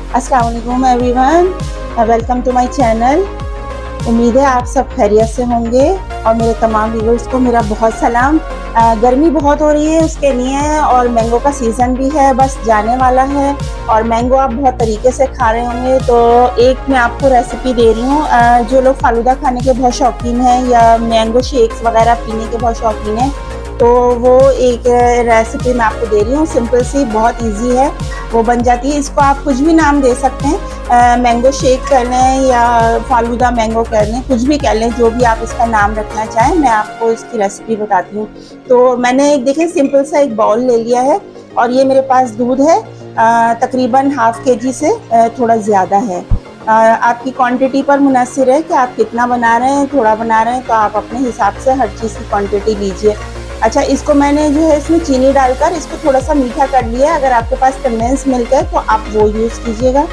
अस्सलाम वालेकुम everyone, welcome to my channel. उम्मीद है आप सब खैरियत से होंगे और मेरे तमाम व्यूअर्स को मेरा बहुत सलाम। गर्मी बहुत हो रही है उसके लिए, और मैंगो का सीज़न भी है, बस जाने वाला है। और मैंगो आप बहुत तरीके से खा रहे होंगे, तो एक मैं आपको रेसिपी दे रही हूँ। जो लोग फालूदा खाने के बहुत शौकीन हैं या मैंगो शेक्स वगैरह पीने के बहुत शौकीन हैं, तो वो एक रेसिपी मैं आपको दे रही हूँ। सिंपल सी, बहुत इजी है, वो बन जाती है। इसको आप कुछ भी नाम दे सकते हैं, मैंगो शेक कर लें या फालूदा मैंगो कर लें, कुछ भी कर लें, जो भी आप इसका नाम रखना चाहें। मैं आपको इसकी रेसिपी बताती हूँ। तो मैंने देखें सिंपल सा एक बाउल ले लिया है, और ये मेरे पास दूध है, तकरीबन हाफ केजी से थोड़ा ज़्यादा है। आपकी क्वांटिटी पर मुनहसर है कि आप कितना बना रहे हैं। थोड़ा बना रहे हैं तो आप अपने हिसाब से हर चीज़ की क्वांटिटी लीजिए। अच्छा, इसको मैंने जो है इसमें चीनी डालकर इसको थोड़ा सा मीठा कर लिया है। अगर आपके पास कंडेंस मिल्क है तो आप वो यूज़ कीजिएगा,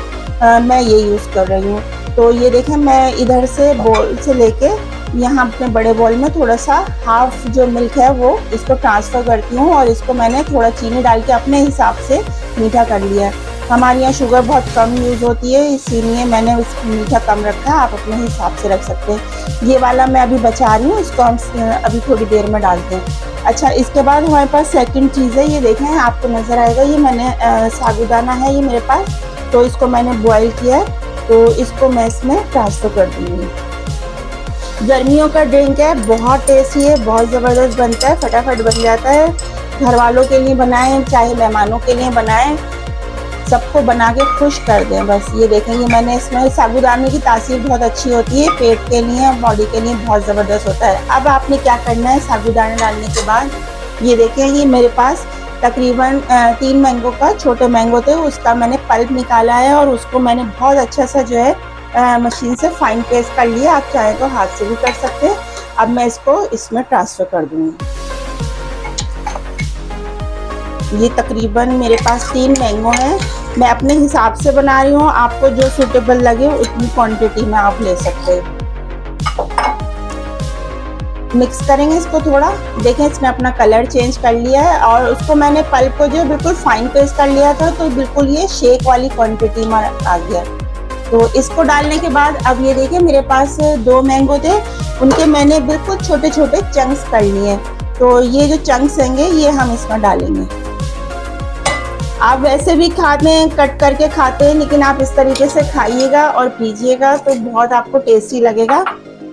मैं ये यूज़ कर रही हूँ। तो ये देखें, मैं इधर से बोल से लेके यहाँ अपने बड़े बॉल में थोड़ा सा हाफ जो मिल्क है वो इसको ट्रांसफ़र करती हूँ, और इसको मैंने थोड़ा चीनी डाल के अपने हिसाब से मीठा कर लिया है। हमारे यहाँ शुगर बहुत कम यूज़ होती है, इसीलिए मैंने उसको मीठा कम रखा है। आप अपने हिसाब से रख सकते हैं। ये वाला मैं अभी बचा रही हूँ, इसको हम अभी थोड़ी देर में डालते हैं। अच्छा, इसके बाद हमारे पास सेकंड चीज़ है, ये देखें आपको नज़र आएगा, ये मैंने साबूदाना है ये मेरे पास, तो इसको मैंने बॉईल किया है, तो इसको मैं इसमें ट्रांसफ़र कर दूँगी। गर्मियों का ड्रिंक है, बहुत टेस्टी है, बहुत ज़बरदस्त बनता है, फटाफट बन जाता है। घर वालों के लिए बनाएं, चाहे मेहमानों के लिए बनाएं, सबको बना के खुश कर दें बस। ये देखें, ये मैंने इसमें साबूदाने की तासीर बहुत अच्छी होती है, पेट के लिए, बॉडी के लिए बहुत ज़बरदस्त होता है। अब आपने क्या करना है, साबूदाना डालने के बाद ये देखें, ये मेरे पास तकरीबन 3 मैंगो का, छोटे मैंगो थे, उसका मैंने पल्प निकाला है, और उसको मैंने बहुत अच्छा सा जो है मशीन से फाइन पेस्ट कर लिया। आप चाहें तो हाथ से भी कर सकते हैं। अब मैं इसको इसमें ट्रांसफ़र कर दूँगी। ये तकरीबन मेरे पास 3 मैंगो हैं, मैं अपने हिसाब से बना रही हूँ। आपको जो सूटेबल लगे उतनी क्वांटिटी में आप ले सकते हैं। मिक्स करेंगे इसको थोड़ा। देखें, इसने अपना कलर चेंज कर लिया है, और उसको मैंने पल्प को जो बिल्कुल फाइन पेस्ट कर लिया था, तो बिल्कुल ये शेक वाली क्वांटिटी में आ गया। तो इसको डालने के बाद अब ये देखिए, मेरे पास 2 मैंगो थे, उनके मैंने बिल्कुल छोटे छोटे चंक्स कर लिए। तो ये जो चंक्स होंगे ये हम इसमें डालेंगे। आप वैसे भी खाते हैं, कट करके खाते हैं, लेकिन आप इस तरीके से खाइएगा और पीजिएगा तो बहुत आपको टेस्टी लगेगा।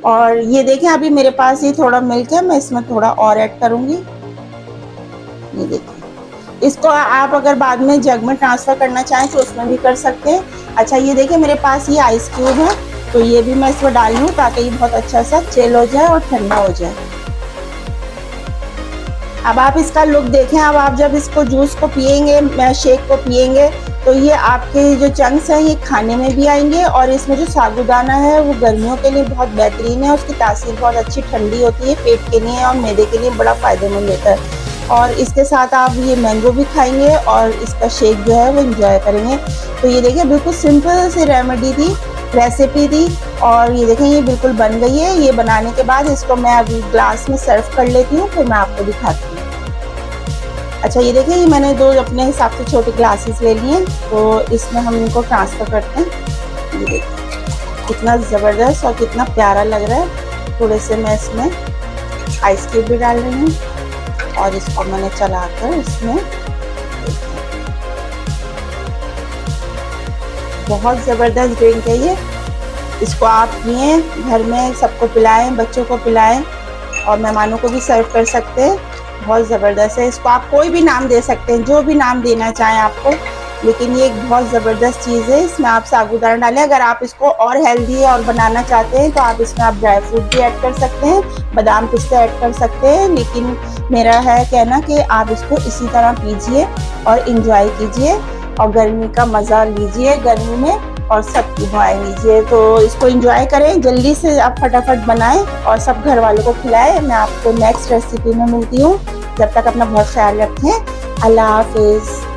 और ये देखें, अभी मेरे पास ये थोड़ा मिल्क है, मैं इसमें थोड़ा और ऐड करूँगी। ये देखिए, इसको आप अगर बाद में जग में ट्रांसफ़र करना चाहें तो उसमें भी कर सकते हैं। अच्छा, ये देखिए, मेरे पास ये आइस क्यूब है, तो ये भी मैं इसमें डाल लूँ ताकि ये बहुत अच्छा सा चिल हो जाए और ठंडा हो जाए। अब आप इसका लुक देखें। अब आप जब इसको जूस को पिएंगे, शेक को पिएंगे, तो ये आपके जो चंक्स हैं ये खाने में भी आएंगे, और इसमें जो साबूदाना है वो गर्मियों के लिए बहुत बेहतरीन है। उसकी तासीर बहुत अच्छी ठंडी होती है, पेट के लिए और मैदे के लिए बड़ा फ़ायदेमंद होता है। और इसके साथ आप ये मैंगो भी खाएंगे और इसका शेक जो है वो इंजॉय करेंगे। तो ये देखिए, बिल्कुल सिंपल सी रेसिपी थी, और ये देखें, ये बिल्कुल बन गई है। ये बनाने के बाद इसको मैं अभी ग्लास में सर्व कर लेती हूँ, फिर मैं आपको दिखाती हूँ। अच्छा, ये देखिए, ये मैंने 2 अपने हिसाब से छोटे ग्लासेस ले लिए, तो इसमें हम इनको ट्रांसफ़र करते हैं। ये देखिए, कितना ज़बरदस्त और कितना प्यारा लग रहा है। थोड़े से मैं इसमें आइस क्यूब भी डाल रही हूँ, और इसको मैंने चलाकर इसमें, बहुत ज़बरदस्त ड्रिंक है ये। इसको आप पिएँ, घर में सबको पिलाएं, बच्चों को पिलाएं, और मेहमानों को भी सर्व कर सकते हैं। बहुत ज़बरदस्त है। इसको आप कोई भी नाम दे सकते हैं, जो भी नाम देना चाहें आपको, लेकिन ये एक बहुत ज़बरदस्त चीज़ है। इसमें आप साबूदाना डालें। अगर आप इसको और हेल्दी और बनाना चाहते हैं तो आप इसमें आप ड्राई फ्रूट भी ऐड कर सकते हैं, बादाम पिस्ता ऐड कर सकते हैं, लेकिन मेरा है कहना कि आप इसको इसी तरह पीजिए और इंजॉय कीजिए, और गर्मी का मज़ा लीजिए गर्मी में, और सबकी दुआएं लीजिए। तो इसको एंजॉय करें, जल्दी से आप फटाफट बनाएं और सब घर वालों को खिलाएं। मैं आपको नेक्स्ट रेसिपी में मिलती हूँ, जब तक अपना बहुत ख्याल रखें। अल्लाह हाफिज़।